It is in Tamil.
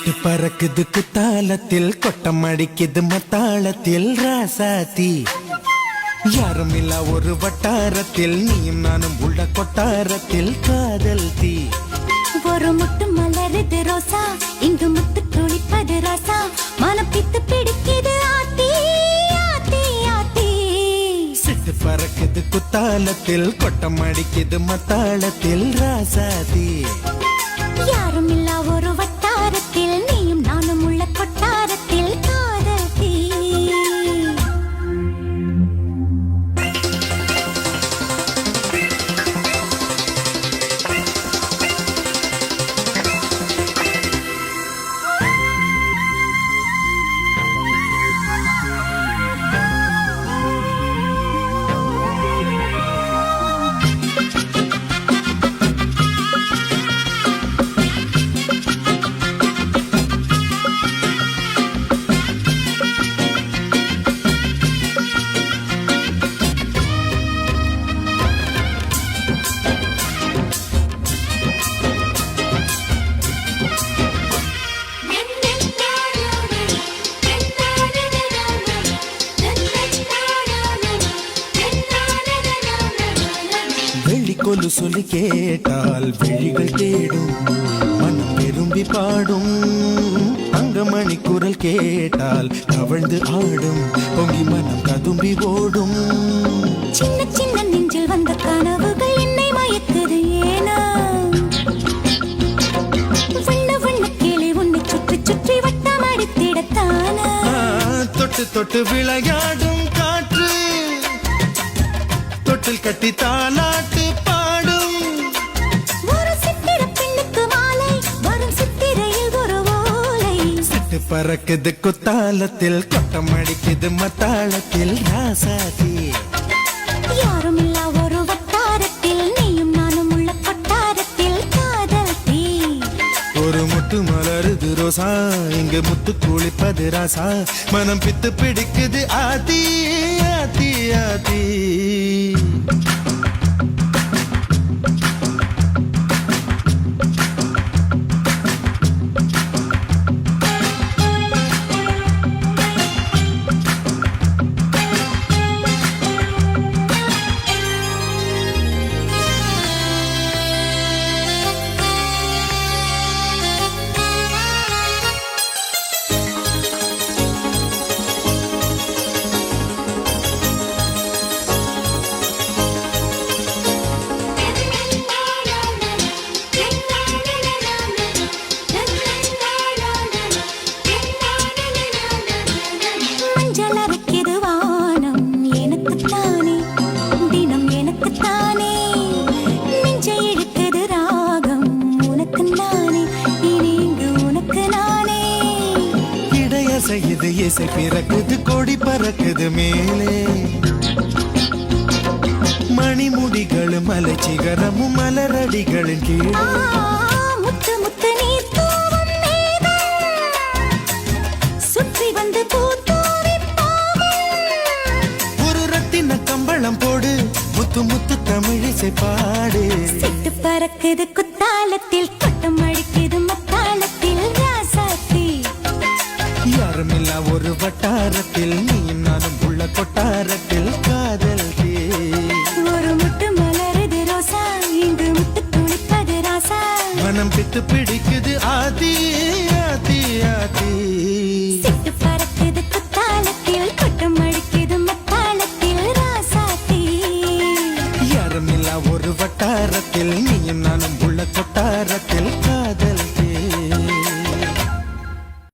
சிட்டு பறக்குது குத்தாலத்தில் கொட்டம் அடிக்குது மத்தாளத்தில் ராசாத்தி யாரும் இல்ல ஒரு வட்டாரத்தில் நீயும் நானும் உள்ள கொட்டாரத்தில் காதல் தீ ஒரு முட்டு மலருது ரோசா இங்கு முத்து துளிப்பது ராசா மனம் பித்து பிடிக்குது ஆத்தி ஆத்தி ஆத்தி சிட்டு பறக்குது குத்தாலத்தில் கொட்டம் அடிக்குது மத்தாளத்தில் ராசாத்தி யாரும் இல்ல ஒரு வட்டாரத்தில் நீயும் நானும் உள்ள கொட்டாரத்தில் காதல் தீ கொலு சொல்லி கேட்டால் விழிகள் தேடும் மனம் விரும்பி பாடும் தங்கமணி குரல் கேட்டால் கவழ்ந்து ஆடும் பொங்கி மனம் கதும்பி ஓடும் சின்ன சின்ன நெஞ்சில் வந்த கனவுகள் என்னை மயக்குது ஏனா வண்ண வண்ண கிளி உன்னை சுற்றி சுற்றி வட்டம் அடித்திடத்தானா தொட்டு தொட்டு விளையாடும் காற்று தொட்டில் கட்டி தாலாட்டு பாடும் ஒரு சித்திர பெண்ணுக்கு மாலை வரும் சித்திரையில் ஒரு ஓலை சிட்டு பறக்குது குத்தாலத்தில் கொட்டம் அடிக்குது மத்தாளத்தில் ராசாதி யாரும் இல்ல ஒரு வட்டாரத்தில் நீயும் நானும் உள்ள கொட்டாரத்தில் காதல் தீ ஒரு முட்டு மலருது ரோசா இங்கு முத்து குளிப்பது ராசா மனம் பித்து பிடிக்குது ஆதி ஆதி ஆதி இது இசை பிறக்குது கொடி பறக்குது மேலே மணிமுடிகள் மலை சிகரமும் மலரடிகளின் கீழே முத்து முத்து நீர் தூவும் மேகம் சுற்றி வந்து பூத்தூவி ஒரு ரத்தின கம்பளம் போடு முத்து முத்து தமிழிசை பாடு சிட்டு பறக்குது குத்தாலத்தில் கொட்டம் அடிக்குது மத்தாளத்தில் ராசாத்தி யாருமில்ல ஒரு வட்டாரத்தில் நீயும் நானும் உள்ள கொட்டாரத்தில் காதல் தீ ஒரு முட்டு மலருது ரோசா இங்கு முட்டு துளிப்பது ராசா மனம் பித்து பிடிக்குது ஆதி ஆதி ஆதி சிட்டு பறக்குது குத்தாலத்தில் கொட்டம் அடிக்குது மத்தாளத்தில் ராசாத்தி யாருமில்ல ஒரு வட்டாரத்தில் நீயும் நானும் உள்ள கொட்டாரத்தில்